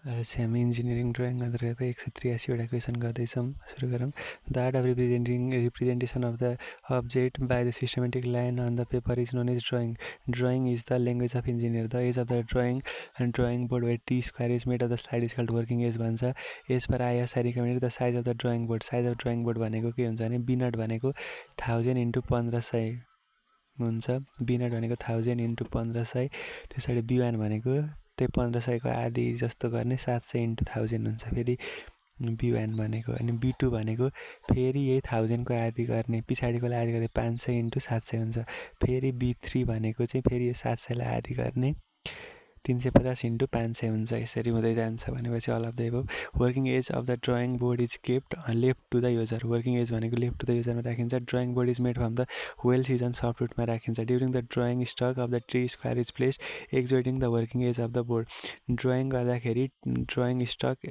हामी engineering drawing अन्तर्गत 183 वटा क्वेसन गर्दैछौँ। सुरु गरौँ। The art of representation of the object by the systematic line on the paper is known as drawing. Drawing is the language of engineer. The edge of the drawing board where T square is made of the slide is called working edge भन्छ। As per IS recommended the size of the drawing board. Size of drawing board भनेको के हुन्छ भने बिनट भनेको 1000 × 1500 हुन्छ। बिनट भनेको 1000 × 1500। त्यसरी बिवान भनेको त्यही 1500 को आधी जस्तो गर्ने 700 × 1000 हुन्छ फेरि बिवान भनेको। अनि बी2 भनेको फेरि यही 1000 को आधी गर्ने पछाडिकोलाई आधी गर्ने 500 × 700 हुन्छ। फेरि बी3 भनेको चाहिँ फेरि 700 लाई आधी गर्ने 350 × 500 हुन्छ। यसरी हुँदै जान्छ भनेपछि all of the above. Working edge of the drawing board is kept left to the user. वर्किङ एज भनेको लेफ्ट टु द युजरमा राखिन्छ। Drawing board is made from the well season सफ्टवुडमा राखिन्छ। During the drawing stock of the tree square is placed एक्जोइडिङ the working edge of the board. Drawing गर्दाखेरि drawing stock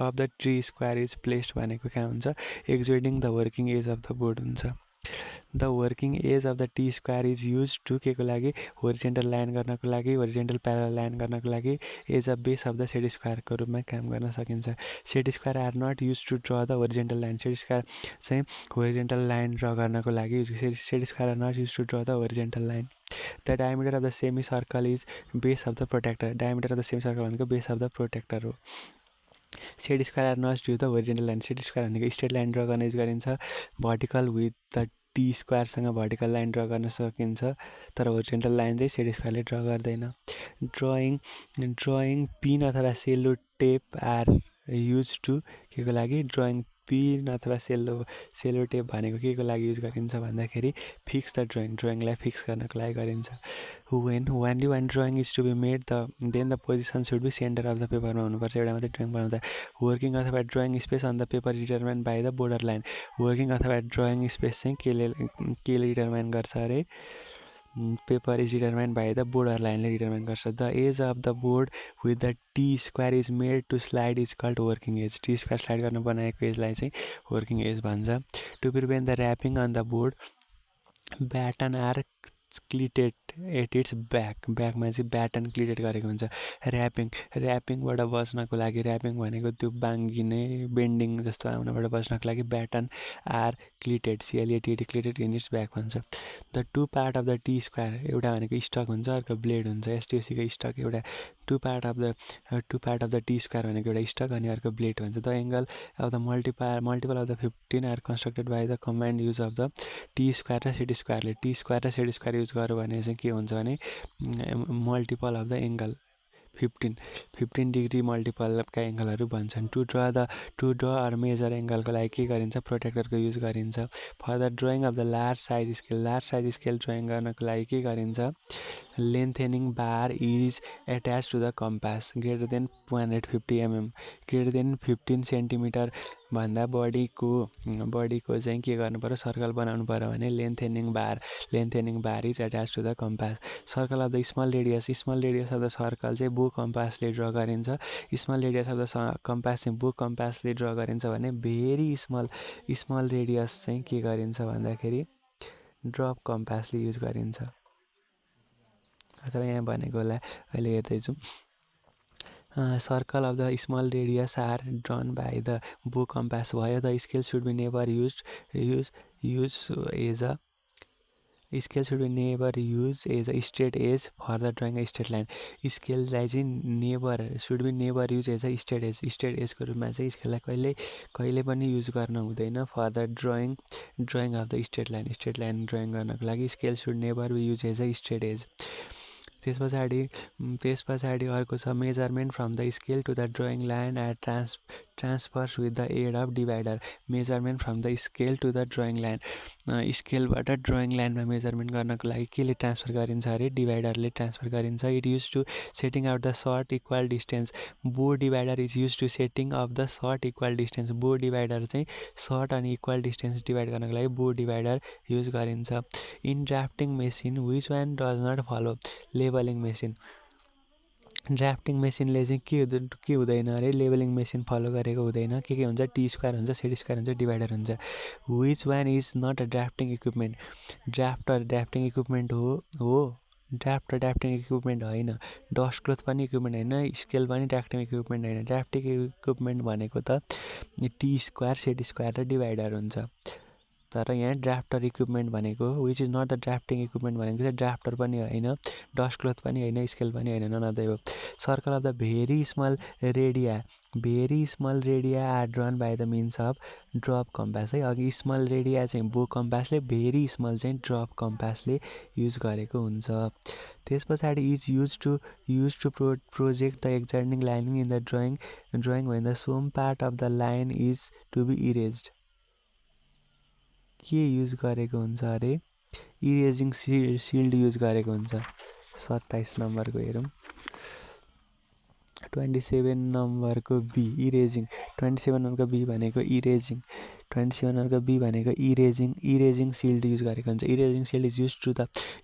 of the tree square is placed भनेको कहाँ हुन्छ एक्जोइडिङ the working edge of the board हुन्छ। The working edge of the T square is use to के को लागि horizontal line गर्नको लागि होरिजेन्टल प्यारल लाइन गर्नको लागि as a base of the set स्क्वायरको रूपमा काम गर्न सकिन्छ। Set square are not use to draw the horizontal line. Set square चाहिँ होरिजेन्टल लाइन ड्र गर्नको लागि set square are not use to draw the horizontal line. The diameter of the semi circle is base of the protractor. Diameter of the semi circle भनेको base of the protractor हो। Set square are not to the horizontal line. Set square भनेको straight line draw गर्न use गरिन्छ। Vertical with the T स्क्वायरसँग vertical line draw गर्न सकिन्छ तर horizontal line चाहिँ सेट स्क्वायरले ड्र गर्दैन। ड्रइङ पिन अथवा cello tape are use to के को लागि ड्रइङ पिन अथवा सेलो टेप भनेको के को लागि युज गरिन्छ भन्दाखेरि फिक्स द ड्रइङलाई फिक्स गर्नको लागि गरिन्छ। Only when drawing is to be made then the position should be center of the paper मा हुनुपर्छ एउटा मात्रै ड्रइङ बनाउँदा। वर्किङ अथवा drawing space on the paper determine by the border line. Working अथवा ड्रइङ स्पेस चाहिँ केले determine गर्छ अरे paper is determine by the border लाइनले डिटर्माइन गर्छ। The edge of the board with the T square is made to slide is called working edge. T square slide गर्न बनाएको एजलाई चाहिँ वर्किङ एज भन्छ। To prevent the wrapping on the board batten are cleated at its ब्याकमा चाहिँ baton क्लिटेड गरेको हुन्छ। ऱ्यापिङबाट बच्नको लागि rapping भनेको त्यो बाङ्गिने बेन्डिङ जस्तो आउनबाट बच्नको लागि batten are cleated CLETED cleated in its back भन्छ। The two part of the T square एउटा भनेको स्टक हुन्छ अर्को ब्लेड हुन्छ। STOCको स्टक एउटा two part of the T square भनेको एउटा स्टक अनि अर्को ब्लेड हुन्छ। The angle of the multiple of the 15 are constructed by the combined use of the T square र सेट स्क्वायरले। टी स्क्वायर र सेट स्क्वायर युज गर्यो भने चाहिँ के हुन्छ भने multiple of the angle 15 degree मल्टिपलका एङ्गलहरू भन्छन्। टु ड्र अर मेजर एङ्गलको लागि के गरिन्छ प्रोटेक्टरको युज गरिन्छ। For the drawing of the large size scale drawing गर्नको लागि के गरिन्छ lengthening bar is attach to the compass greater than 150 mm greater than 15 centimetre भन्दा बढीको चाहिँ के गर्नु पर्यो सर्कल बनाउनु पर्यो भने lengthening bar is attach to the compass. Circle of the small radius of the circle चाहिँ बो कम्पासले ड्र गरिन्छ। Small radius of the compass चाहिँ बो कम्पासले ड्र गरिन्छ भने भेरी स्मल रेडियस चाहिँ के गरिन्छ भन्दाखेरि ड्रप कम्पासले युज गरिन्छ। अथवा यहाँ भनेको होला अहिले हेर्दैछौँ। Circle of the small radius are drawn by the bow compass भयो। The scale should be never used as a straight edge for the drawing a straight line। स्केललाई चाहिँ should be never used as a straight edge को रूपमा चाहिँ स्केललाई कहिले पनि use गर्न हुँदैन for the drawing of the straight line drawing गर्नको लागि scale should never be used as a straight edge। त्यस पछाडि अर्को छ measurement from the scale to the drawing line at transfers with the aid of divider. Measurement from the scale to the drawing line स्केलबाट ड्रइङ लाइनमा measurement गर्नको लागि केले ट्रान्सफर गरिन्छ अरे डिभाइडरले ट्रान्सफर गरिन्छ। It use to setting out the short equal distance. Bow divider is use to setting of the short equal distance. Bow divider चाहिँ सर्ट अनि इक्वल डिस्टेन्स डिभाइड गर्नको लागि बो डिभाइडर युज गरिन्छ। In drafting machine which one does not follow labelling machine. Drafting मेसिनले चाहिँ के हुँदैन अरे लेबलिङ मेसिन फलो गरेको हुँदैन। के हुन्छ टी स्क्वायर हुन्छ सेट स्क्वायर हुन्छ डिभाइडर हुन्छ। Which one is not a drafting equipment. Drafting equipment हो ड्राफ्टिङ इक्विपमेन्ट होइन, डस्ट क्लोथ पनि इक्विपमेन्ट होइन, स्केल पनि ड्राफ्टिङ इक्विपमेन्ट होइन। ड्राफ्टिङ इक्विपमेन्ट भनेको त टी स्क्वायर, सेट स्क्वायर र डिभाइडर हुन्छ। तर यहाँ ड्राफ्टर इक्विपमेन्ट भनेको which is not the drafting equipment भनेको चाहिँ ड्राफ्टर पनि होइन, डस्ट क्लोथ पनि होइन, स्केल पनि होइन, none of the above. Circle of the very small radii are drawn by the means of drop compass है। अघि स्मल रेडिया चाहिँ बो कम्पासले, भेरी स्मल चाहिँ ड्रप कम्पासले युज गरेको हुन्छ। त्यस पछाडि is use to project the exciting lining in the drawing when the some part of the line is to be erased. के युज गरेको हुन्छ अरे, इरेजिङ सिल्ड युज गरेको हुन्छ। 27 नम्बरको हेरौँ, 27 नम्बरको बी इरेजिङ, 27 नम्बरको बी भनेको इरेजिङ, 27 नम्बरको बी भनेको इरेजिङ सिल्ड युज गरेको हुन्छ। Erasing shield is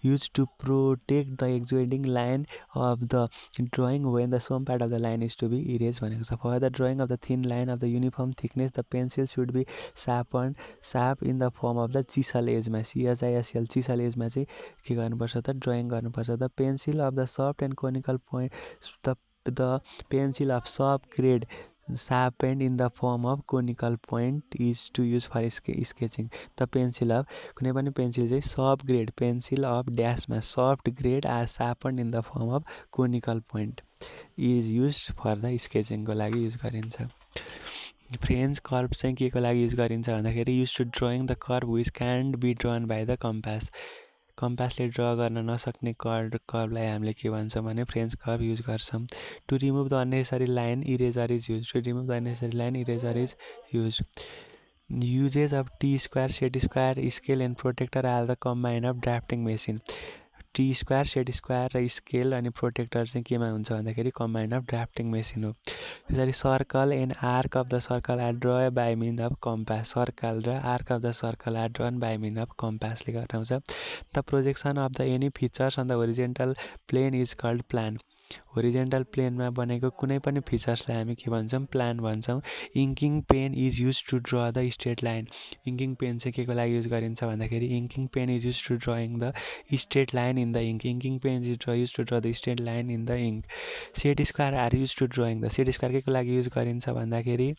use to protect the एक्जोइडिङ line of the drawing when the some part of the line is to be erase भनेको छ। For the drawing of the thin line of the uniform thickness the pencil should be sharp in the form of the chisel एजमा, CHISL चिसल एजमा चाहिँ के गर्नुपर्छ त, drawing गर्नुपर्छ। The pencil of the soft and conical point the pencil of soft grade sharpened in the form of conical point is to use for sketching. The pencil of कुनै पनि pencil चाहिँ soft grade, pencil of ड्यासमा soft grade are sharpened in the form of conical point is used for the sketching को लागि use गरिन्छ। French curve चाहिँ के को लागि युज गरिन्छ भन्दाखेरि use to drawing the curve which can't be drawn by the कम्पासले ड्र गर्न नसक्ने कर्भलाई हामीले के भन्छौँ भने फ्रेन्च कर्भ युज गर्छौँ। To remove the unnecessary line eraser is use, to remove the unnecessary line eraser is use. Uses of T square, set square, scale and protractor are the combine of drafting machine. T square, set square र scale अनि protractor चाहिँ केमा हुन्छ भन्दाखेरि combine of drafting machine हो। त्यसरी circle and arc of the circle are draw by mean of compass, circle र arc of the circle are drawn by mean of कम्पासले गर्न आउँछ। The projection of the any features on the horizontal plane is called plan. Horizontal प्लेनमा बनेको कुनै पनि फिचर्सलाई हामी के भन्छौँ, प्लान भन्छौँ। Inking pen is use to draw the straight line. Inking pen चाहिँ के को लागि युज गरिन्छ भन्दाखेरि inking pen is use to drawing the straight line in the ink. Inking pen is use to draw the straight line in the ink. Set square are use to drawing the, set square के को लागि use गरिन्छ भन्दाखेरि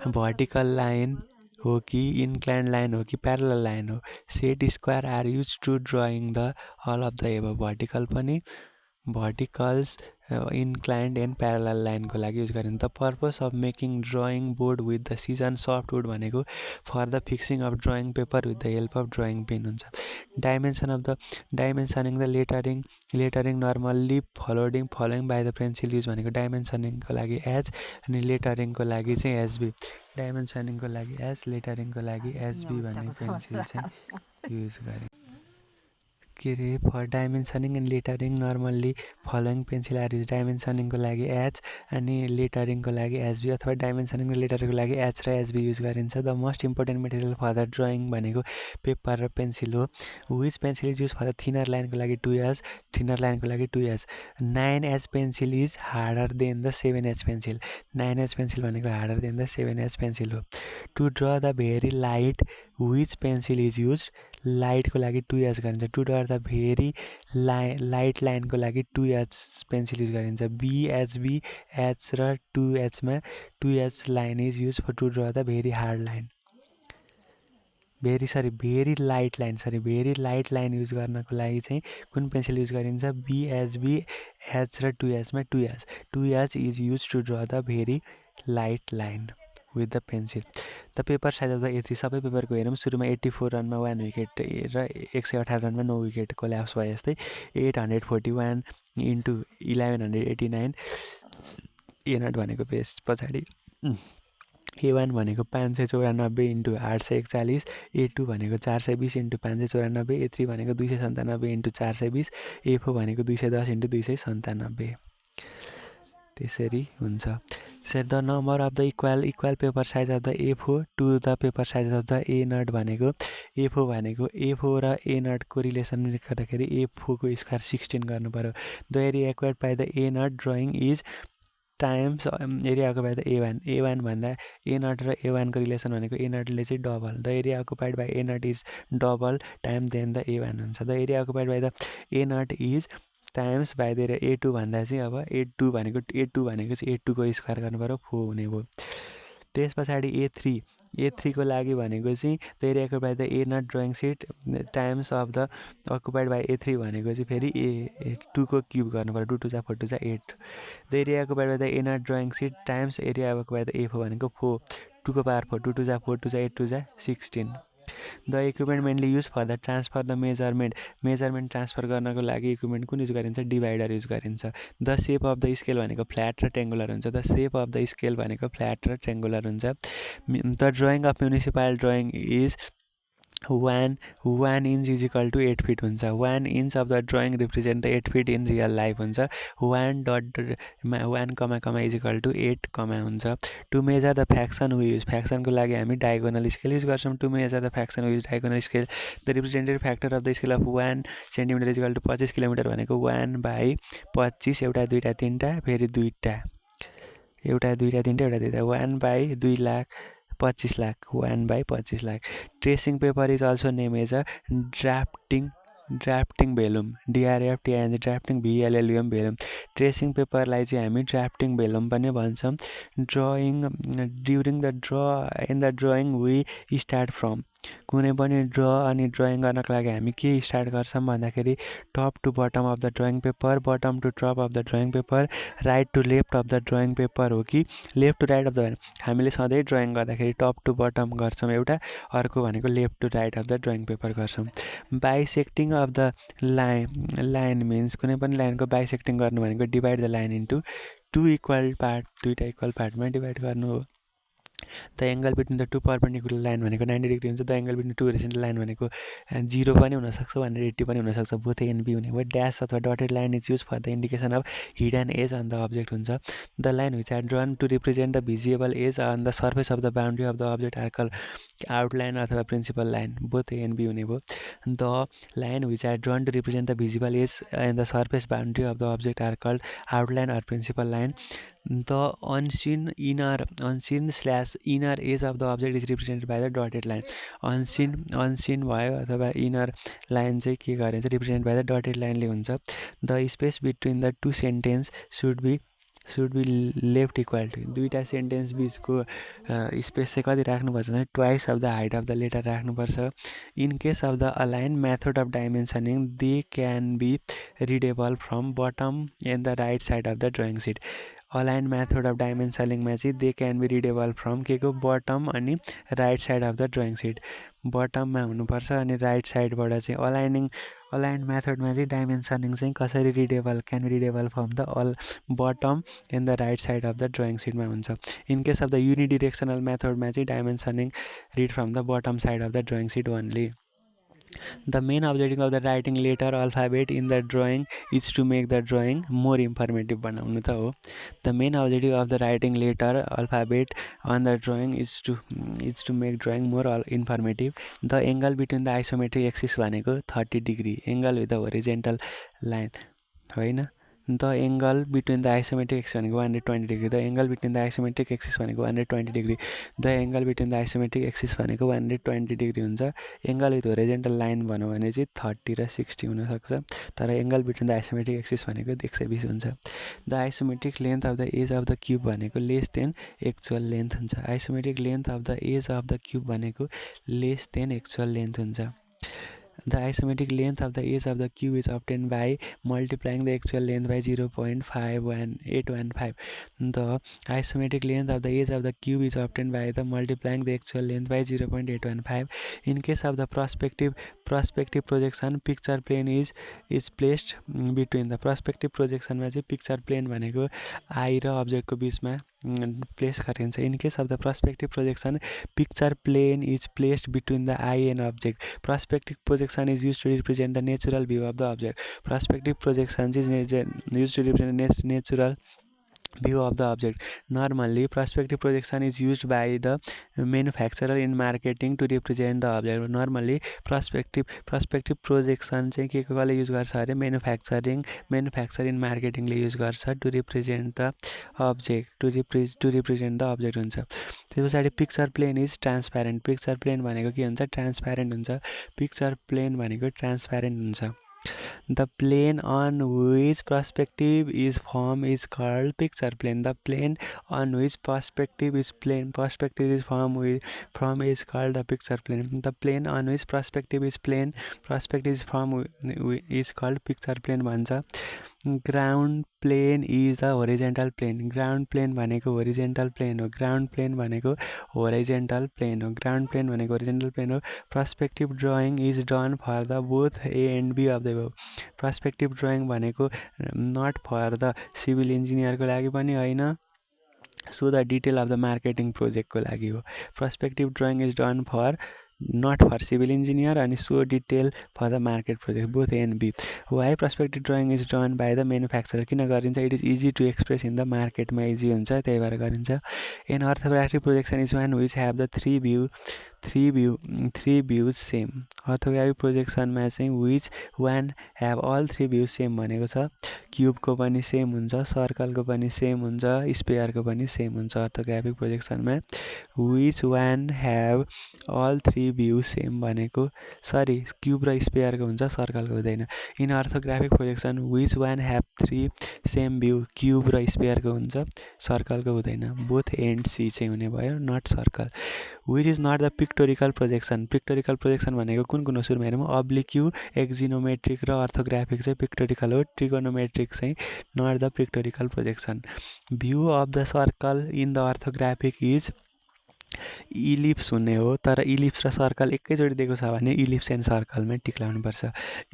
vertical line हो कि inclined line हो कि parallel line हो। Set square are use to drawing the all of the above, vertical पनि, भर्टिकल्स, इन्क्लाइन्ड एन्ड प्यारलल लाइनको लागि युज गरिन्छ। The purpose of making drawing board with the season softwood भनेको for the fixing of drawing paper with the help of drawing pen हुन्छ। Dimensioning the lettering normally following by the pencil use भनेको डाइमेन्सनिङको लागि H अनि लेटरिङको लागि चाहिँ HB. डाइमेन्सनिङको लागि H, लेटरिङको लागि एचबी भन्ने पेन्सिल चाहिँ युज गरे। के अरे for dimensioning and lettering normally following pencil are use. डाइमेन्सनिङको लागि एच अनि लेटरिङको लागि एचबी अथवा डाइमेन्सनिङ र लेटरिङको लागि एच र एचबी युज गरिन्छ। The most important material for the drawing भनेको पेपर र पेन्सिल हो। Which pencil is use for the thinner लाइनको लागि 2H, थिनर लाइनको लागि 2H। 9H pencil is harder than the 7H pencil. 9H pencil भनेको harder than the 7H pencil हो। To draw the very light which pencil is use, लाइटको लागि 2H गरिन्छ। To draw the very light line लागि 2H pencil use गरिन्छ। BHB, H र 2Hमा 2H line is use for to draw the very hard line. Very light line use गर्नको लागि चाहिँ कुन पेन्सिल युज गरिन्छ, BHB, H र 2Hमा 2H। 2H is use to draw the very light line with the pencil. The paper size of the A3, सबै पेपरको हेरौँ। सुरुमा 84 रनमा 1 विकेट र 118 रनमा 9 विकेट कोल्याप्स भए जस्तै। 841 इन्टु 1189 A0 भनेको पेज पछाडि। A1 भनेको 594 इन्टु 841, A2 भनेको 420 इन्टु 594, A3 भनेको 297 इन्टु 420, A4 भनेको 210 इन्टु 297। त्यसरी हुन्छ। त्यसरी the number of the equal paper size of the A4 to the paper size of the A0 भनेको A4 र A0 को रिलेसन गर्दाखेरि A4 को स्क्वायर 16 गर्नु पर्यो। The area acquired by the A0 drawing is times area occupied the A1. A1 भन्दा A0 र A1 को रिलेसन भनेको A0 ले चाहिँ double. The area occupied by A0 is double time than the A1 हुन्छ. The area occupied by the A0 is times by दिएर A2 भन्दा चाहिँ अब A2 भनेको चाहिँ A2 को स्क्वायर गर्नु पर्यो 4 हुने भयो. त्यस पछाडि A3 को लागि भनेको चाहिँ the area occupied the A0 drawing sheet times of the occupied by A3 भनेको चाहिँ फेरि A2 को क्युब गर्नु पर्यो. 2 2 जा 4 2 जा 8. The area occupied by the A0 drawing sheet times area occupied the A4 भनेको 4 2 को पावर 4 2 2 जा 4 2 जा 8 2 जा 16. The equipment mainly use for the transfer the measurement transfer गर्नको लागि इक्विपमेन्ट कुन युज गरिन्छ डिभाइडर युज गरिन्छ. The shape of the scale भनेको फ्ल्याट र ट्रेङ्गुलर हुन्छ. The shape of the scale भनेको फ्ल्याट र ट्रेङ्गुलर हुन्छ. The drawing of municipal drawing is 1 inch is equal to 8 feet हुन्छ. 1 inch of the drawing represent the 8 feet in real life हुन्छ. 1 कमा is equal to 8 कमा हुन्छ. To measure the fraction we use फ्याक्सनको लागि हामी diagonal scale use गर्छौँ. To measure the fraction we use diagonal scale. The representative factor of the scale of 1 centimeter is equal to 25 kilometre भनेको 1/25 एउटा दुईटा तिनटा फेरि दुईटा एउटा दुईटा तिनटा एउटा दुईटा 1/2 lakh 25 lakh 1/25 lakh. Tracing paper is also name as a drafting भेलुम DRFTING drafting VLLUM भेलुम. Tracing पेपरलाई चाहिँ हामी ड्राफ्टिङ भेलुम पनि भन्छौँ. Drawing during the in the drawing we start from कुनै पनि अनि ड्रइङ गर्नको लागि हामी के स्टार्ट गर्छौँ भन्दाखेरि top to bottom of the drawing paper bottom to top of the drawing paper right to left of the drawing paper हो कि left to right of the हामीले सधैँ ड्रइङ गर्दाखेरि टप टु बटम गर्छौँ एउटा अर्को भनेको left to right of the drawing paper गर्छौँ. Bisecting of the line means कुनै पनि लाइनको बाइसेक्टिङ गर्नु भनेको divide the line into 2 equal part दुईवटा इक्वल पार्टमा डिभाइड गर्नु हो. The angle between the 2 perpendicular line भनेको 90 डिग्री हुन्छ. The angle between 2 horizontal line भनेको 0 पनि हुनसक्छ 180 पनि हुनसक्छ. बोथ एनबी हुने भयो. ड्यास अथवा dotted line is use for the indication of hidden edge on the object हुन्छ. The line which are drawn to represent the visible edge on the surface of the boundary of the object are call outline or principal line. Both NB हुने भयो. The line which are drawn to represent the visible edge and the surface boundary of the object are called outline or principal line. The unseen inner edge of the object is represented by the dotted line. Unseen भयो अथवा inner line चाहिँ के गरिन्छ represented by the dotted line ले हुन्छ. The space between the two sentence should be left equal to दुईवटा sentence बिचको space चाहिँ कति राख्नुपर्छ भने twice of the height of the letter राख्नुपर्छ. In case of the align method of dimensioning they can be readable from bottom and the right side of the drawing sheet. Align method of डाइमेन्सनिङमा चाहिँ they can be readable from के को bottom अनि right side of the drawing sheet. बटममा हुनुपर्छ अनि right साइडबाट चाहिँ अलाइन मेथडमा चाहिँ डाइमेन्सनिङ चाहिँ कसरी can be readable from the bottom and the right side of the drawing सिटमा हुन्छ. In case of the unidirectional मेथडमा चाहिँ dimensioning read from the bottom side of the drawing sheet only. The main objective of the writing letter alphabet in the drawing is to make the drawing more informative बनाउनु त हो. The main objective of the writing letter alphabet on the drawing is to make drawing more informative. The angle between the isometric axis भनेको 30 degree. Angle with the horizontal line होइन. The angle between the isometric axis भनेको 120 degree. The angle between the isometric axis भनेको 120 degree. The angle between the isometric axis भनेको 120 degree हुन्छ. Angle with होरिजोन्टल line भनौँ भने चाहिँ 30 र 60 हुनसक्छ. तर angle between the isometric axis भनेको 120 हुन्छ. The isometric length of the edge of the cube भनेको लेस देन एक्चुअल लेन्थ हुन्छ. Isometric length of the edge of the cube भनेको लेस देन एक्चुअल लेन्थ हुन्छ. The isometric length of the edge of the cube is obtained by multiplying the actual length by 0.815. The isometric length of the edge of the cube is obtained by the multiplying the actual length by 0.815. In case of the perspective projection, picture plane is placed between the perspective projection मा चाहिँ picture plane भनेको I र अब्जेक्टको बिचमा place गरिन्छ. In case of the perspective projection picture plane is placed between the eye and object. Perspective projection is use to represent the natural view of the object. Perspective projection चाहिँ use to represent natural view of the object. Normally, perspective projection is used by the manufacturer in marketing to represent the object. Normally, perspective projection चाहिँ के कसले use गर्छ अरे manufacturer in marketing ले use गर्छ to represent the object हुन्छ. त्यस पछाडि picture plane is transparent. Picture plane भनेको के हुन्छ? ट्रान्सप्यारेन्ट हुन्छ. पिक्चर प्लेन भनेको ट्रान्सप्यारेन्ट हुन्छ. The plane on which perspective is formed is called picture plane. The plane on which perspective is formed is called the picture plane. The plane on which perspective is formed is called picture plane भन्छ. Ground plane is a horizontal plane. Ground plane भनेको horizontal plane हो. Ground plane भनेको horizontal plane हो. Ground plane भनेको horizontal plane हो. Perspective drawing is done for the both A and B of the above. Perspective drawing भनेको not for the civil engineer को लागि पनि होइन, so the detail of the marketing project को लागि हो. Perspective drawing is done for not for civil engineer and so detail for the market project, both A and B. Why perspective drawing is done by the manufacturer? किन गरिन्छ? It is easy to express in the market मा easy हुन्छ, त्यही भएर गरिन्छ. An orthographic projection is one which have the three views same. Orthographic projection मा चाहिँ which one have all three views same भनेको छ. क्युब को पनि सेम हुन्छ, सर्कल को पनि सेम हुन्छ, स्पेयर को पनि सेम हुन्छ. orthographic projection मा which one have all three views same भनेको सरी क्युब र स्पेयर को हुन्छ, सर्कल को हुँदैन. In orthographic projection which one have three same view, cube र स्पेयर को हुन्छ, सर्कल को हुँदैन. both A and C चाहिँ हुने भयो, not circle. which is not the pictorial projection. pictorial projection भनेको कुन हो सुरुमा हेरौँ. oblique, एक्जिनोमेट्रिक र अर्थोग्राफिक चाहिँ पिक्टोरिकल हो. ट्रिगोनोमेट्रिक चाहिँ not the pictorial projection. view of the circle in the orthographic is ellipse हुने हो. तर इलिप्स र सर्कल एकैचोटि दिएको छ भने इलिप्स एन्ड सर्कलमै टिक लाउनुपर्छ.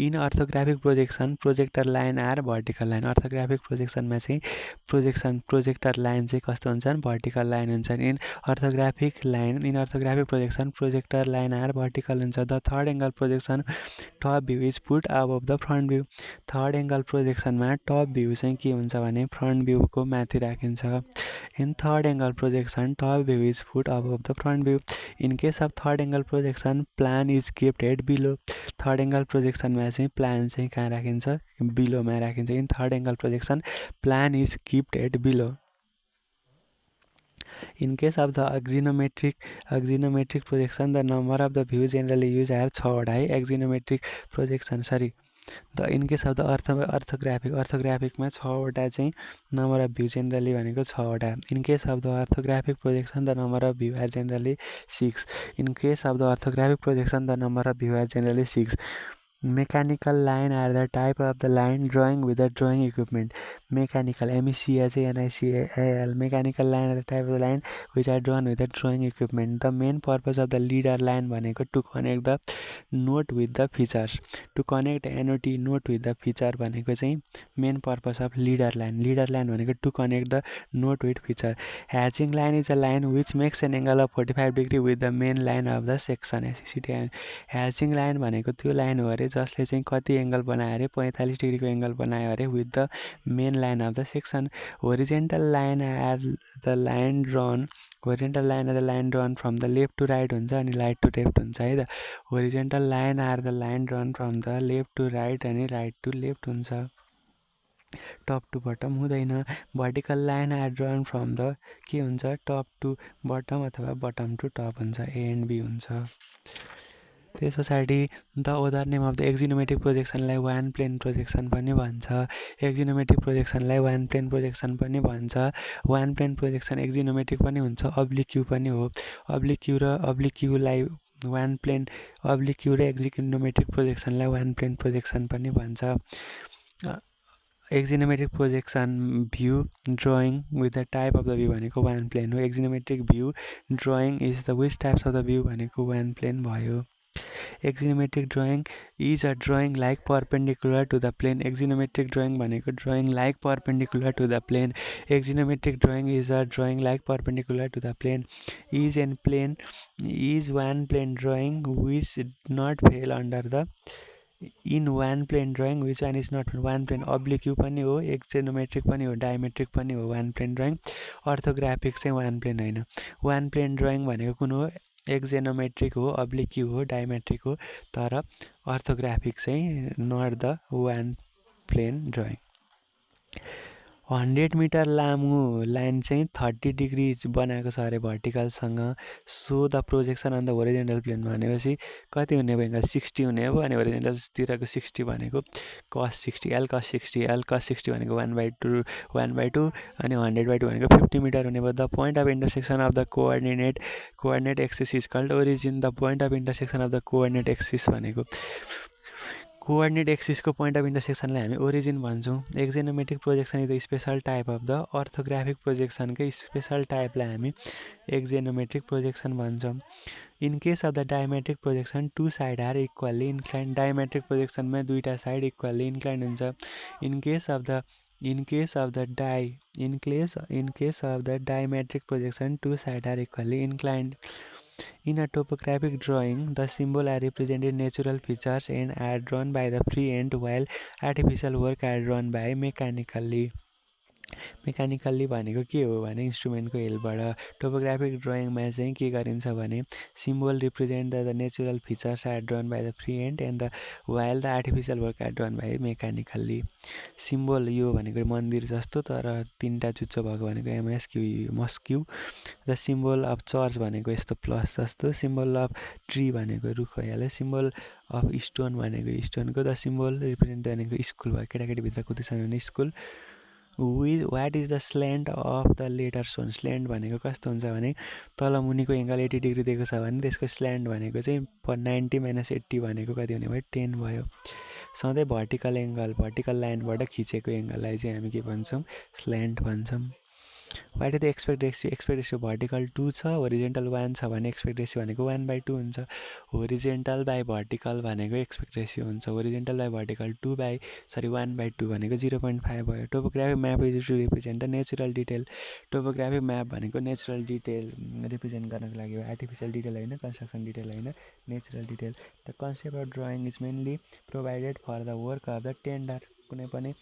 In orthographic projection projector line are vertical line. Orthographic प्रोजेक्सनमा चाहिँ प्रोजेक्टर लाइन चाहिँ कस्तो हुन्छन्? भर्टिकल लाइन हुन्छन्. In orthographic projection projector line are vertical हुन्छ. The third angle projection top view is put above the front view. Third angle प्रोजेक्सनमा top view चाहिँ के हुन्छ भने फ्रन्ट भ्यूको माथि राखिन्छ. In third angle projection top view is put above the front view. In case of third angle projection, plan is kept at below. third angle projection मा चाहिँ plan चाहिँ कहाँ राखिन्छ? below मा राखिन्छ. In third angle projection, plan is kept at below. In case of the axonometric projection, the number of the views generally used are 6 है. axonometric projection in case of the orthographic मा 6 वटा चाहिँ number of view generally भनेको 6 वटा. in case of the orthographic projection, the number of view are generally 6. in case of the orthographic projection, the number of view are generally 6. Mechanical line are the type of the line drawing with the drawing equipment. Mechanical, MECHANICAL. Mechanical line are the type of the line which are drawn with the drawing equipment. The main purpose of the leader line भनेको to connect the note with the features. To connect NOT note with the feature भनेको चाहिँ main purpose of leader line. Leader line भनेको to connect the note with feature. Hatching line is a line which makes an angle of 45 degree with the main line of the section. Hatching line भनेको त्यो line हो अरे जसले चाहिँ कति angle बनायो अरे 45 डिग्रीको एङ्गल बनायो अरे with the main line of the section. Horizontal line are the line drawn from the left to right हुन्छ अनि right to left हुन्छ है त. Horizontal line are the line drawn from the left to right अनि right to left हुन्छ. Top to bottom हुँदैन. Vertical line are drawn from the के हुन्छ? टप टु बटम अथवा बटम टु टप हुन्छ. ए एन्ड बी हुन्छ. त्यस पछाडि the other name of the axonometric प्रोजेक्सनलाई वान प्लेन प्रोजेक्सन पनि भन्छ. एक्जिनोमेट्रिक प्रोजेक्सनलाई वान प्लेन प्रोजेक्सन पनि भन्छ. वान प्लेन प्रोजेक्सन एक्जिनोमेट्रिक पनि हुन्छ, अब्लिक्यू पनि हो. अब्लिक्यूलाई वान प्लेन अब्लिक्यू र एक्जिनोमेट्रिक प्रोजेक्सनलाई वान प्लेन प्रोजेक्सन पनि भन्छ. Axonometric projection view drawing with the type of the view भनेको वान प्लेन हो. Axonometric view drawing is the which types of the view भनेको वान प्लेन भयो. Axionometric drawing is a drawing like perpendicular to the plane. Axionometric drawing भनेको drawing like perpendicular to the plane. Axionometric drawing is a drawing like perpendicular to the plane. Is one plane drawing which not fall under the in one plane drawing which one is not one plane oblique पनि हो, axonometric पनि हो, dimetric पनि हो one plane drawing. Orthographic चाहिँ one plane होइन। One plane drawing भनेको कुन हो, एक्जेनोमेट्रिक हो, अब्लिक यु हो, डायमेट्रिक हो, तर अर्थोग्राफिक चाहिँ not the one plane drawing. 100 metre लामो लाइन चाहिँ 30 डिग्री बनाएको छ अरे भर्टिकलसँग। So the projection on the horizontal plane भनेपछि कति हुने भयो एङ्गल 60 हुने हो। अनि होरिजेन्टलतिरको 60 भनेको cos 60 L cos 60 L cos 60 भनेको 1/2 अनि 100/2 भनेको 50 मिटर हुने भयो। The point of intersection of the coordinate axis is called origin. The point of intersection of the coordinate axis भनेको कोअर्डिनेट एक्सिसको पोइन्ट अफ इन्टरसेक्सनलाई हामी ओरिजिन भन्छौँ। Axonometric projection is the special type of the orthographic प्रोजेक्सनकै special टाइपलाई हामी axonometric projection भन्छौँ। In case of the dimetric projection two side are equally inclined. डायमेट्रिक प्रोजेक्सनमा दुईवटा साइड इक्वल्ली इन्क्लाइन्ड हुन्छ। In case of the dimetric projection two side are equally inclined. In a topographic drawing, the symbols are represented natural features and are drawn by the freehand, while artificial work are drawn by mechanically. मेकानिकल्ली भनेको के हो भने इन्स्ट्रुमेन्टको हेल्पबाट। Topographic ड्रइङमा चाहिँ के गरिन्छ भने symbol represent the natural features are drawn by the free hand and the while the artificial work are drawn by mechanically. Symbol यो भनेको मन्दिर जस्तो तर तिनवटा चुच्चो भएको भनेको mosque. The symbol of church भनेको यस्तो प्लस जस्तो। सिम्बल अफ ट्री भनेको रुख भइहाल्यो। सिम्बल अफ स्टोन भनेको स्टोनको। द सिम्बल रिप्रेजेन्ट भनेको स्कुल भयो, केटाकेटीभित्र कुदिसक्यो भने school. What is the slant of the letter son. Slant भनेको कस्तो हुन्छ भने तल मुनिको एङ्गल 80 डिग्री दिएको छ भने त्यसको स्ल्यान्ट भनेको चाहिँ 90 - 80 भनेको कति हुने भयो 10 भयो। सधैँ भर्टिकल लाइनबाट खिचेको एङ्गललाई चाहिँ हामी के भन्छौँ स्ल्यान्ट भन्छौँ। What is the expect ratio vertical 2 छ, होरिजेन्टल 1 छ भने एक्सपेक्ट रेसियो भनेको 1/2 हुन्छ। होरिजेन्टल बाई भर्टिकल भनेको एक्सपेक्ट रेसियो हुन्छ। होरिजेन्टल बाई भर्टिकल 1/2 भनेको 0.5 भयो। Topographic map is to represent the natural detail. Topographic map भनेको नेचुरल डिटेल रिप्रेजेन्ट गर्नको लागि हो, आर्टिफिसियल डिटेल होइन, कन्स्ट्रक्सन डिटेल होइन, natural detail. The concept of drawing is mainly provided for the work of the tender. कुनै पनि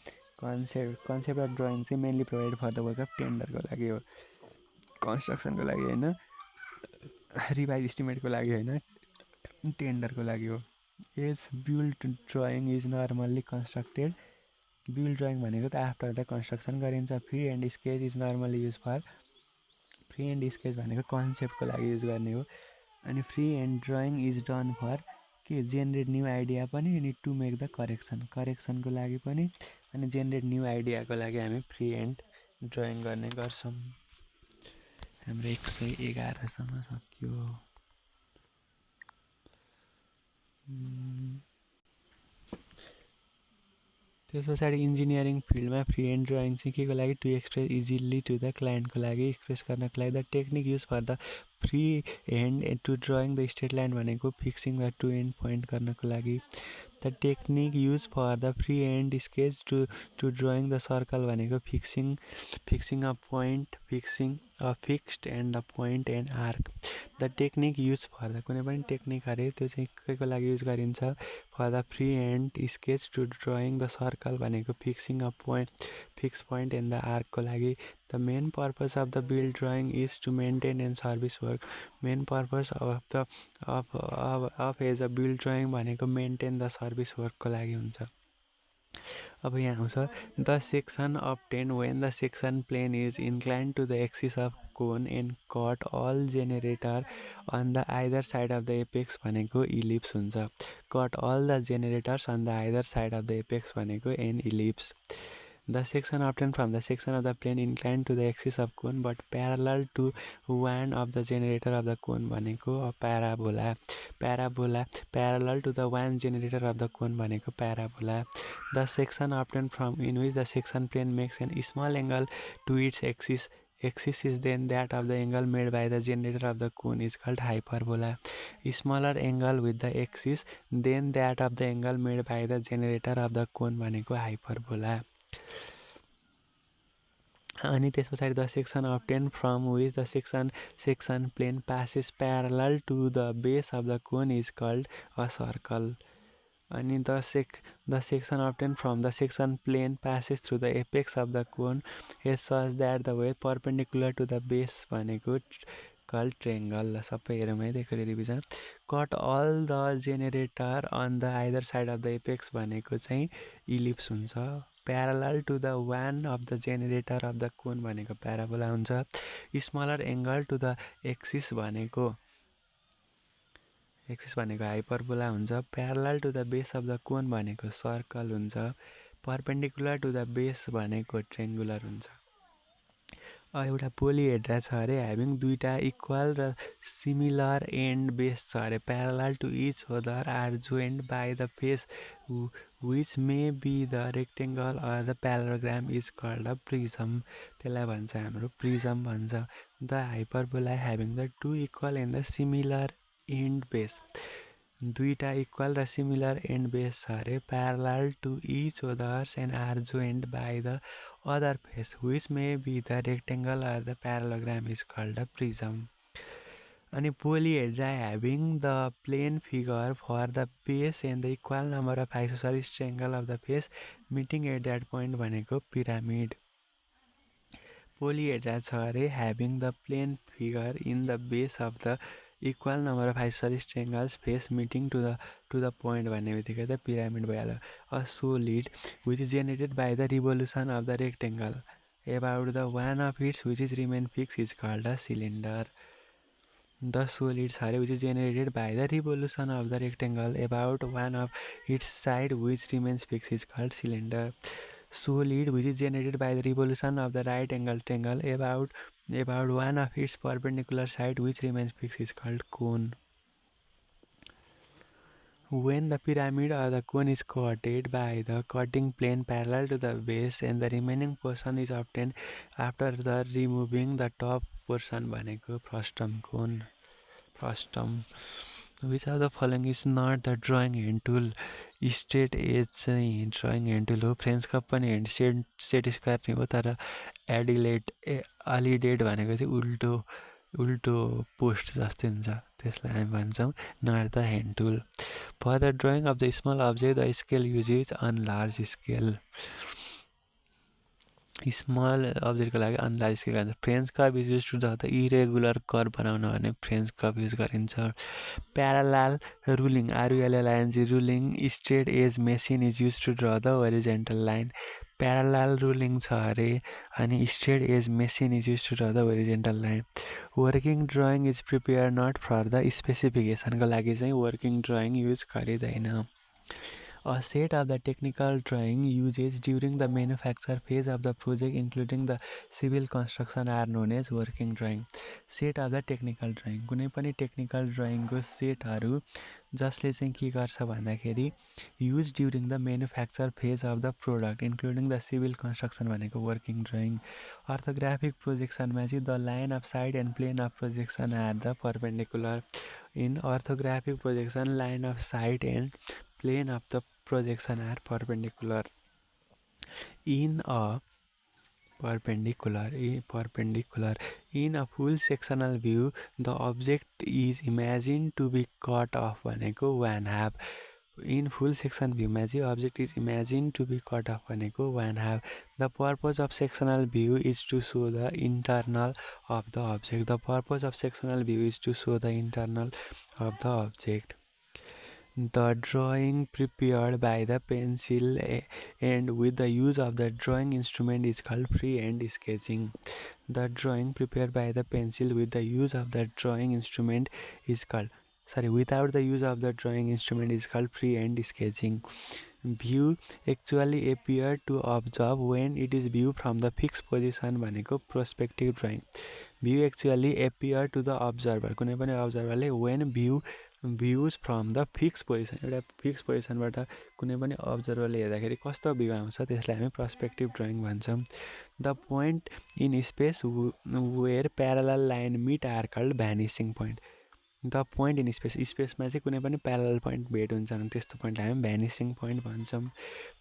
concept of drawing चाहिँ mainly provide for the work of टेन्डरको लागि हो, कन्स्ट्रक्सनको लागि होइन, रिभाइज इस्टिमेटको लागि होइन, टेन्डरको लागि हो। As build drawing is normally constructed. Build drawing भनेको त आफ्टर द कन्स्ट्रक्सन गरिन्छ। Free hand sketch is normally use for. Free hand sketch भनेको कन्सेप्टको लागि युज गर्ने हो। अनि free hand drawing is done for के जेनेरेट न्यू आइडिया पनि अनि टु मेक द करेक्सनको लागि पनि अनि जेनेरेट न्यू आइडियाको लागि हामी फ्री एन्ड ड्रइङ गर्ने गर्छौँ। हाम्रो 111सम्म सक्यो। त्यस पछाडि इन्जिनियरिङ फिल्डमा फ्री एन्ड ड्रइङ चाहिँ के को लागि to express easily to the क्लाइन्टको लागि एक्सप्रेस गर्नको लागि। The technique use for the free hand to drawing the straight line भनेको fixing the two end point गर्नको लागि। The technique use for the free hand sketch to drawing the circle भनेको fixing a point, fixing a fixed and the point and arc. The technique use for the कुनै पनि technique अरे त्यो चाहिँ के को लागि युज गरिन्छ for the free hand sketch to drawing the circle भनेको fixing a point, fix point and the आर्कको लागि। The main purpose of the build drawing is to maintain and service work. Main purpose of as a build drawing भनेको maintain the service वर्कको लागि हुन्छ। अब यहाँ आउँछ the section obtain when the section plane is inclined to the axis of cone and cut all generator on the either side of the apex भनेको ellipse हुन्छ। Cut all the generators on the either side of the apex भनेको an ellipse. The section obtain from the section of the plane inclined to the axis of cone but parallel to one of the generator of the cone भनेको parabola. Parallel to the one generator of the cone भनेको parabola. The section obtain from in which the section plain makes an small angle to its axis is then that of the angle made by the generator of the cone is called hyperbola. Smaller angle with the axis then that of the angle made by the generator of the cone भनेको hyperbola। अनि त्यस पछाडि the section obtain from which the section plane passes parallel to the base of the cone is called a circle। अनि the section obtained from the section plane passes through the apex of the cone is such that the way perpendicular to the base भनेको called triangle ल सबै हेरौँ है एकचोटि revision cut all the generator on the either side of the apex भनेको चाहिँ ellipse हुन्छ parallel to the one of the generator of the cone भनेको parabola हुन्छ smaller angle to the axis भनेको हाइपरबोला हुन्छ parallel to the base of the cone भनेको circle हुन्छ perpendicular to the base भनेको ट्रेङ्गुलर हुन्छ एउटा पोलिहेड्रा छ अरे ह्याभिङ दुईटा इक्वल र सिमिलर एन्ड बेस छ अरे parallel to each other are joined by the face which may be the rectangle or the parallelogram is called the prism त्यसलाई भन्छ हाम्रो प्रिजम भन्छ the hyperbola having the two equal and the similar end base दुईटा equal र similar end base छ अरे parallel to each others and are joined by the other face which may be the rectangle or the parallelogram is called the prism अनि polyhedra having the plane figure for the base and the equal number of isosceles triangle of the face meeting at that point भनेको pyramid polyhedra छ अरे having the plane figure in the base of the equal number of isosceles triangles face meeting to the point भन्ने बित्तिकै त pyramid भइहाल्यो a solid which is generated by the revolution of the rectangle about the one of it's which is remain fix is called the cylinder the solid छ अरे which is generated by the revolution of the rectangle about one of its side which remains fix is called cylinder solid which is generated by the revolution of the right angle triangle about one of its perpendicular side which remains fixed is called cone. When the pyramid or the cone is cutted by the cutting plane parallel to the base and the remaining portion is obtained after the removing the top portion भनेको frustum cone. Frustum. Which of the following is not the drawing hand tool? Straight edge चाहिँ drawing hand tool हो French curve पनि hand set square नै हो तर अलिडेड भनेको चाहिँ उल्टो पोस्ट जस्तै हुन्छ त्यसलाई हामी भन्छौँ not the hand tool for the drawing of the small object the scale usages on large scale small अब्जेक्टको लागि अनलार्ज स्केल भन्छ French curve is use to draw the irregular curve बनाउन भने फ्रेन्च कर्भ युज गरिन्छ Pyarelal ruling आरयुएलएलआइएनजी ruling straight as machine is use to draw the horizontal line Pyarelal ruling छ अरे अनि straight as machine is use to draw the horizontal line working drawing is prepare not for the स्पेसिफिकेसनको लागि चाहिँ working drawing use गरिँदैन A set of the technical drawing used during the manufacture phase of the project including the civil construction are known as working drawing. Set of the technical drawing कुनै पनि technical ड्रइङको सेटहरू जसले चाहिँ के गर्छ भन्दाखेरि use during the manufacture phase of the product including the civil construction भनेको working drawing orthographic प्रोजेक्सनमा चाहिँ the line of sight and plane of projection are the perpendicular in orthographic projection line of sight and plane of the projection are perpendicular in a full sectional view the object is imagined to be cut off भनेको one half in full section view मा चाहिँ object is imagined to be cut off भनेको one half the purpose of sectional view is to show the internal of the object the purpose of sectional view is to show the internal of the object The drawing prepared by the pencil and with the use of the drawing instrument is called freehand sketching. The drawing prepared by the pencil with the use of the drawing instrument is called without the use of the drawing instrument is called freehand sketching. View actually appear to observe when it is viewed from the fixed position भनेको prospective drawing. View actually appear to the observer कुनै पनि observerले when views from the fix position एउटा fix पोजिसनबाट कुनै पनि अब्जर्भरले हेर्दाखेरि कस्तो भ्यू आउँछ त्यसलाई हामी पर्सपेक्टिभ ड्रइङ भन्छौँ the point in space where parallel line meet are called vanishing point the point in स्पेसमा चाहिँ कुनै पनि प्यारलल पोइन्ट भेट हुन्छ भने त्यस्तो पोइन्टलाई हामी भ्यानिसिङ पोइन्ट भन्छौँ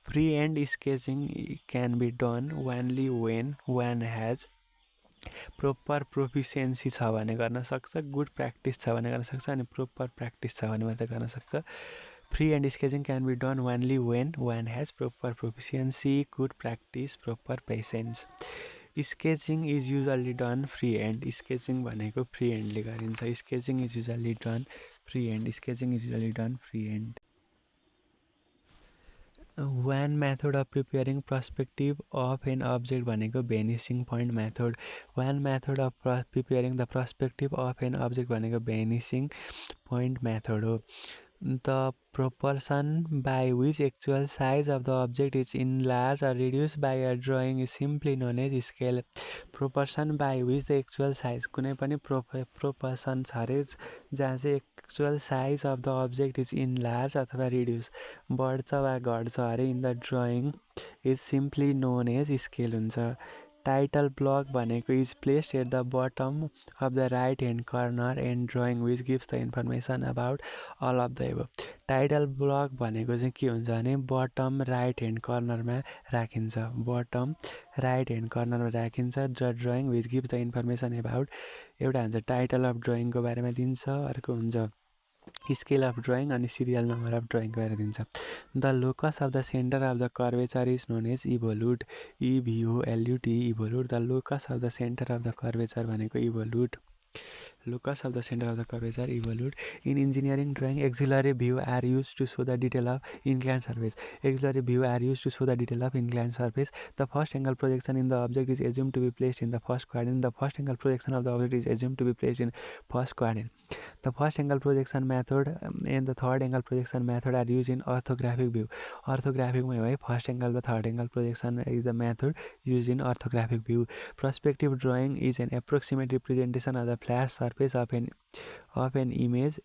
free hand sketching can be done only when one has proper proficiency छ भने गर्न सक्छ गुड प्र्याक्टिस छ भने गर्न सक्छ अनि प्रोपर प्र्याक्टिस छ भने मात्रै गर्न सक्छ Freehand sketching can be done only when one has proper proficiency, good practice, proper patience. Sketching is usually done freehand. Sketching भनेको freehandले गरिन्छ. Sketching is usually done freehand. Sketching is usually done freehand. One method of preparing perspective of an object भनेको vanishing point method. One method of preparing the perspective of an object भनेको vanishing point method हो. The proportion by which actual size of the object is enlarged or reduced by a drawing is simply known as scale. Proportion by which the actual size कुनै पनि proportion छ अरे जहाँ चाहिँ actual size of the object is enlarged अथवा reduced बढ्छ वा घट्छ अरे in the drawing is simply known as scale हुन्छ. Title block भनेको is placed at the bottom of the right hand corner and drawing which gives the information about all of the above. Title block भनेको चाहिँ के हुन्छ भने bottom right hand corner मा राखिन्छ. Bottom right hand corner मा राखिन्छ. The drawing which gives the information about एउटा हुन्छ title of drawing को बारेमा दिन्छ, अर्को हुन्छ scale of drawing अनि serial number of drawing गरेर दिन्छ. The locus of the center of the curvature is known as evolute. EVOLUTE evolute. The locus of the center of the curvature भनेको evolute. Locus of the center of the curvature evolute. In engineering drawing, auxiliary view are used to show the detail of inclined surface. Auxiliary view are used to show the detail of inclined surface. The first angle projection in the object is assumed to be placed in the first quadrant. The first angle projection of the object is assumed to be placed in first quadrant. The first angle projection method and the third angle projection method are used in orthographic view. Orthographic में first angle the third angle projection is the method used in orthographic view. Perspective drawing is an approximate representation of the flat surface of an image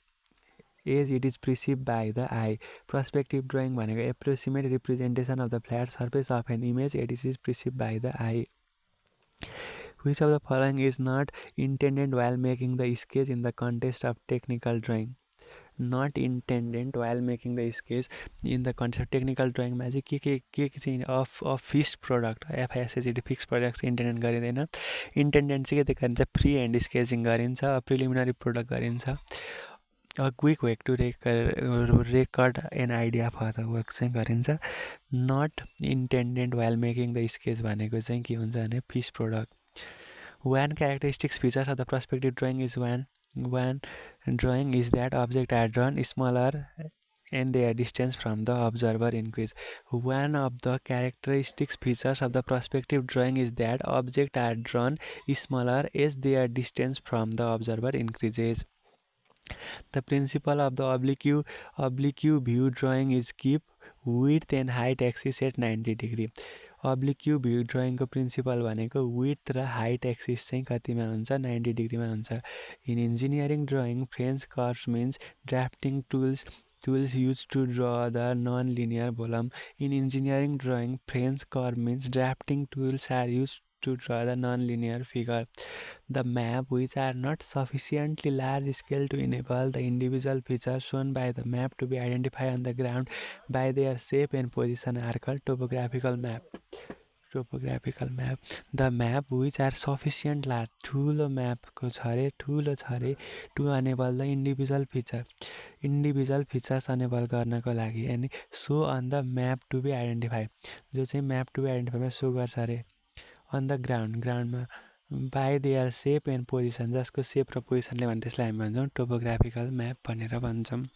as it is perceived by the eye. Perspective drawing भनेको approximate representation of the flat surface of an image as it is perceived by the eye. Which of the following is not intended while making the sketch in the context of technical drawing? Not intended while making the sketch in the context of technical drawing मा चाहिँ के चाहिँ of fixed product FISCD fixed products intended गरिँदैन. Intended चाहिँ के गरिन्छ free hand sketching गरिन्छ, preliminary product गरिन्छ. A quick way to record an idea for the work चाहिँ गरिन्छ. Not intended while making the sketch भनेको चाहिँ के हुन्छ भने fixed product. One characteristic features of the perspective drawing is one drawing is that objects are drawn smaller and their distance from the observer increase. One of the characteristic features of the perspective drawing is that objects are drawn smaller as their distance from the observer increases. The principle of the oblique view drawing is keep width and height axis at 90 degree. Oblique view drawing को principle भनेको width र height axis चाहिँ कतिमा हुन्छ 90 degree मा हुन्छ. In engineering drawing, French curves means drafting tools used to draw the non-linear volume. In engineering drawing, French curve means drafting tools are used to draw the non-linear figure. The map which are not sufficiently large scale to enable the individual features shown by the map to be identified on the ground by their shape and position are called topographical map. The map which are sufficient large ठुलो म्यापको छ अरे to enable the individual features enable गर्नको लागि अनि show on the map to be identified जो चाहिँ map to be identified मा show गर्छ अरे on the groundमा by their shape and position जसको shape र positionले भने त्यसलाई हामी भन्छौँ topographical map भनेर भन्छौँ.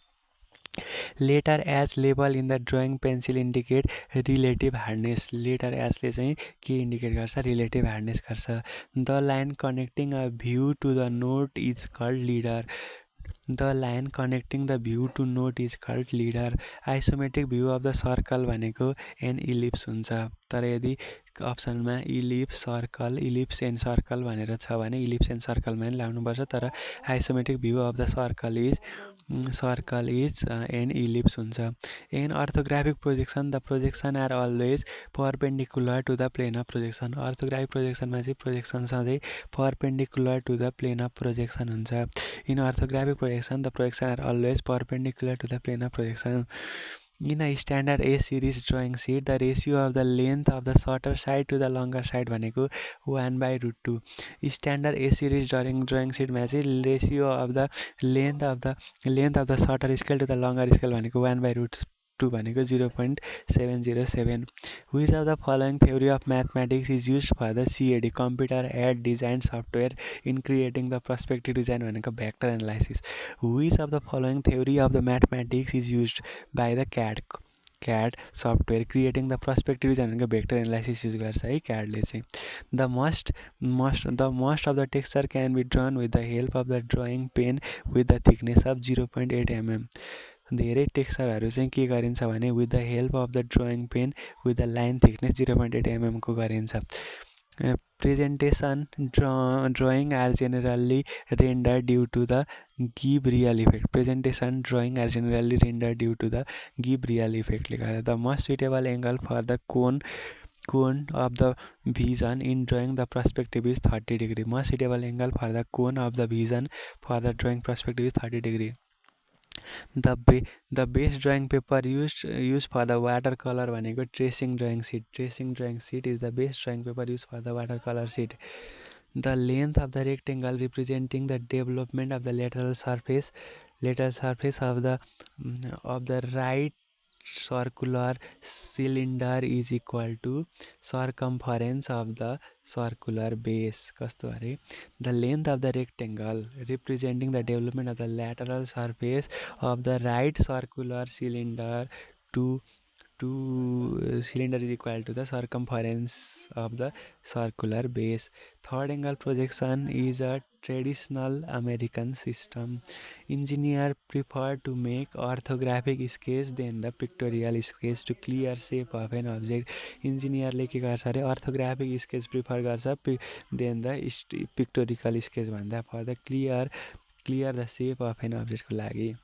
Letter H label in the drawing pencil indicate relative hardness. Letter H ले चाहिँ के indicate गर्छ relative hardness गर्छ. The line connecting a view to the note is called leader. The line connecting the view to note is called leader. Isometric view of the circle भनेको an ellipse हुन्छ. तर यदि अप्सनमा ellipse circle ellipse and circle भनेर छ भने ellipse and सर्कलमा नि लाउनुपर्छ. तर isometric view of the circle is an ellipse हुन्छ. In orthographic projection the projection are always perpendicular to the plane of projection. Orthographic प्रोजेक्सनमा चाहिँ प्रोजेक्सन सधैँ perpendicular to the plane of projection हुन्छ. In orthographic projection the projection are always perpendicular to the plane of projection. In a standard A series drawing sheet, the ratio of the length of the shorter side to the longer side भनेको 1/√2. Standard A series drawing sheet मा चाहिँ ratio of the length of the shorter scale to the longer scale भनेको 1/√2 भनेको 0.707. Which of the following theory of mathematics is used for the CAD computer aided design software in creating the perspective design भनेको vector analysis. Which of the following theory of the mathematics is used by the CAD software creating the perspective design भनेको vector analysis use गर्छ है CAD ले चाहिँ. The most of the texture can be drawn with the help of the drawing pen with the thickness of 0.8 mm. धेरै टेक्सचरहरू चाहिँ के गरिन्छ भने with the help of the drawing pen with the line thickness 0.8 mm को गरिन्छ. Presentation drawing are generally rendered due to the give real effect. Presentation drawing are generally rendered due to the give real effect. The most suitable angle for the cone of the vision in drawing the perspective is 30 degree. Most suitable angle for the cone of the vision for the drawing perspective is 30 degree. The base drawing paper used for the watercolor भनेको tracing drawing sheet. Tracing drawing sheet is the base drawing paper used for the watercolor sheet. The length of the rectangle representing the development of the lateral surface of the right circular cylinder is equal to circumference of the circular base. कस्तो अरे the length of the rectangle representing the development of the lateral surface of the right circular cylinder cylinder is equal to the circumference of the circular base. Third angle projection is a traditional American system. Engineers prefer to make orthographic sketch than the pictorial sketch to clear shape of an object. Engineer ले के गर्छ अरे orthographic sketch prefer गर्छ than the pictorial sketch भन्दा for the clear the shape of an object को लागि.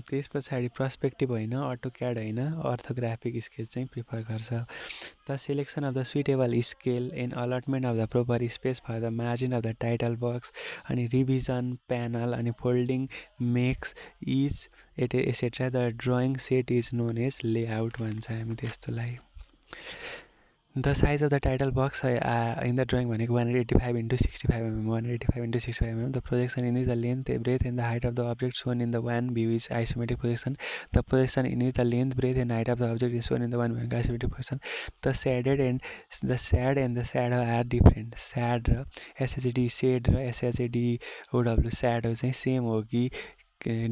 त्यस पछाडि पर्सपेक्टिभ होइन अटोक्याड होइन अर्थोग्राफिक स्केच चाहिँ प्रिफर गर्छ. The selection of the suitable scale and allotment of the proper space for the margin of the title box अनि revision panel अनि folding marks is etcetera the drawing set is known as layout भन्छ हामी त्यस्तोलाई. The size of the title box in the drawing भनेको 185 into 65 mm. 185 into 65 mm. The projection in is the length, breadth and the height of the object shown in the one view is isometric projection. The projection in is the length, breadth and height of the object is shown in the one view isometric projection. The shade and the shadow are different. Shade र SHD shade र SHD OW shadow चाहिँ same हो कि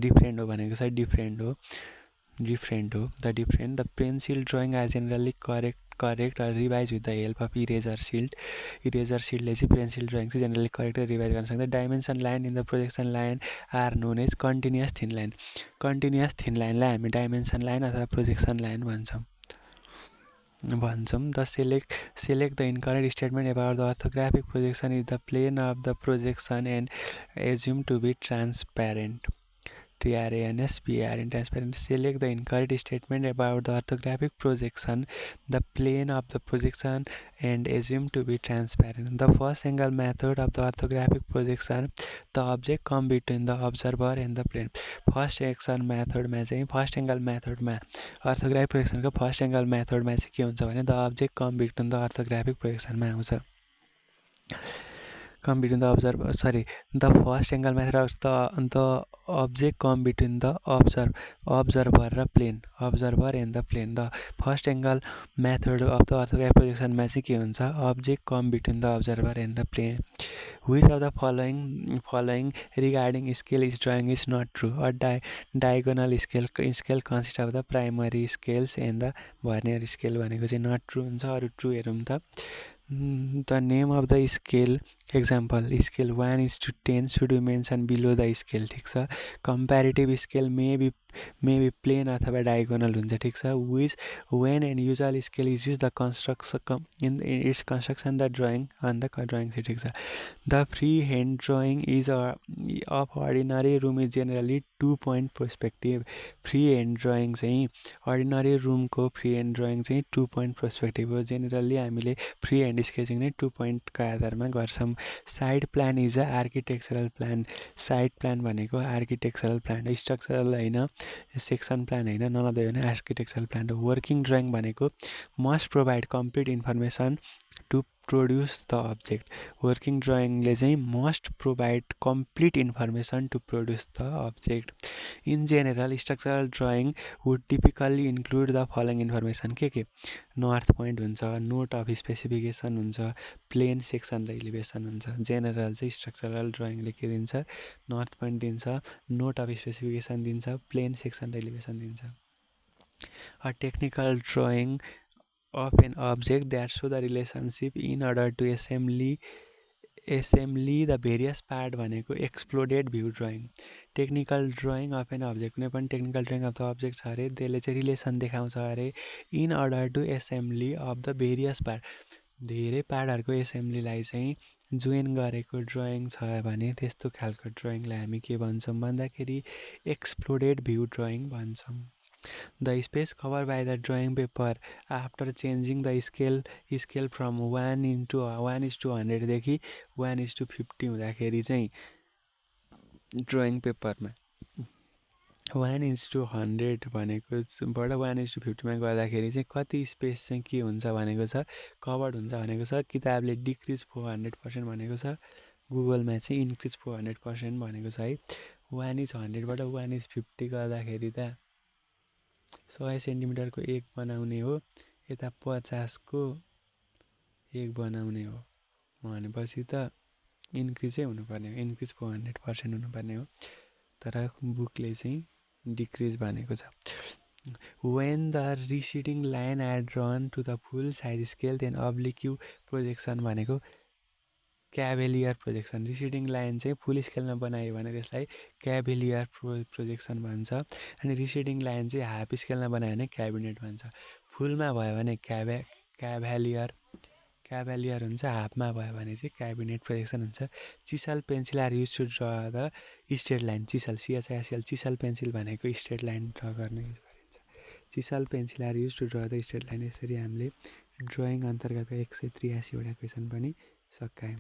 different हो भनेको चाहिँ different हो. The pencil drawing are generally correct or revise with the help of eraser shield. Eraser shield ले चाहिँ pencil drawing चाहिँ generally correct or revise गर्न सक्छ. Dimension line in the projection line are known as continuous thin line. Continuous thin line लाई हामी dimension line अथवा projection line भन्छौँ. The select the incorrect statement about the orthographic projection is the plane of the projection and assume to be transparent. Transparent. Select the incorrect statement about the orthographic projection, the plane of the projection and assume to be transparent. The first angle method of the orthographic projection, the object come between the observer and the plane. First angle method मा चाहिँ first angle method मा orthographic projection को first angle method मा चाहिँ के हुन्छ भने the object come between the orthographic projection मा आउँछ. Come between the observer, the first angle method of the object come between the observer र plane, observer and the plane. The first angle method of the orthographic projection मा चाहिँ के हुन्छ object come between the observer and the plane. Which of the following regarding scale is drawing is not true? A diagonal scale consists of the primary scales and the vernier scale भनेको चाहिँ not true हुन्छ. अरु true हेरौँ त. The name of the scale, example, scale 1 is to 10 should be mentioned below the scale. ठीक छ. Comparative scale may be plain अथवा diagonal हुन्छ. ठीक छ. Which when and usual scale is used the construction in its construction the drawing on the drawing sheet. ठीक छ. The freehand drawing is of ordinary room is generally 2-point perspective. Freehand drawing चाहिँ ordinary room को freehand drawing चाहिँ 2-point perspective हो. Generally हामीले freehand sketching नै 2-point का आधारमा गर्छौं. Side plan is a architectural plan. Side plan भनेको architectural plan, structural हैन. सेक्सन प्लान होइन, नन अफ द भने आर्किटेक्चरल प्लान हो। वर्किङ ड्रइङ भनेको must provide complete information to produce the object. Working ड्रइङले चाहिँ must provide complete information to produce the object. In general structural drawing would typically include the following information के north point हुन्छ, note of specification हुन्छ, plane section र elevation हुन्छ। General चाहिँ structural ड्रइङले के दिन्छ, नर्थ पोइन्ट दिन्छ, नोट अफ स्पेसिफिकेसन दिन्छ, प्लेन सेक्सन र इलिभेसन दिन्छ। A technical drawing of an object that show the relationship in order to assembly the various part भनेको exploded view drawing. Technical drawing of an object, कुनै पनि technical drawing of the object छ अरे, त्यसले चाहिँ relation देखाउँछ अरे in order to assembly of the various part, धेरै पार्टहरूको एसेम्बलीलाई चाहिँ जोइन गरेको ड्रइङ छ भने त्यस्तो खालको ड्रइङलाई हामी के भन्छौँ भन्दाखेरि एक्सप्लोडेड भ्यू ड्रइङ भन्छौँ। The space covered by the drawing paper after changing the scale from 1:100 देखि 1:50 हुँदाखेरि चाहिँ ड्रइङ पेपरमा 1:100 भनेको बाट 1:50 गर्दाखेरि चाहिँ कति स्पेस चाहिँ के हुन्छ भनेको छ, कभर्ड हुन्छ भनेको छ। किताबले डिक्रिज 400% भनेको छ, गुगलमा चाहिँ इन्क्रिज 400% भनेको छ है। 1:100 बाट 1:50 गर्दाखेरि त 100 सेन्टिमिटरको 1 बनाउने हो, यता 50 को 1 बनाउने हो भनेपछि त इन्क्रिजै हुनुपर्ने हो, इन्क्रिज 400% हुनुपर्ने हो, तर बुकले चाहिँ डिक्रिज भनेको छ। When the receding line are drawn to the full size scale then oblique projection भनेको क्याभेलियर प्रोजेक्सन। रिसिडिङ लाइन चाहिँ फुल स्केलमा बनायो भने त्यसलाई क्याभेलियर प्रोजेक्सन भन्छ, अनि रिसिडिङ लाइन चाहिँ हाफ स्केलमा बनायो भने क्याबिनेट भन्छ। फुलमा भयो भने क्याभेलियर हुन्छ, हाफमा भयो भने चाहिँ क्याबिनेट प्रोजेक्सन हुन्छ। Chisel pencil are use to draw the straight line. Chisel CHISL chisel pencil भनेको स्ट्रेट लाइन ड्र गर्न युज गरिन्छ। Chisel pencil are use to draw the straight line. यसरी हामीले ड्रइङ अन्तर्गतको 183 वटा क्वेसन पनि सकायौँ।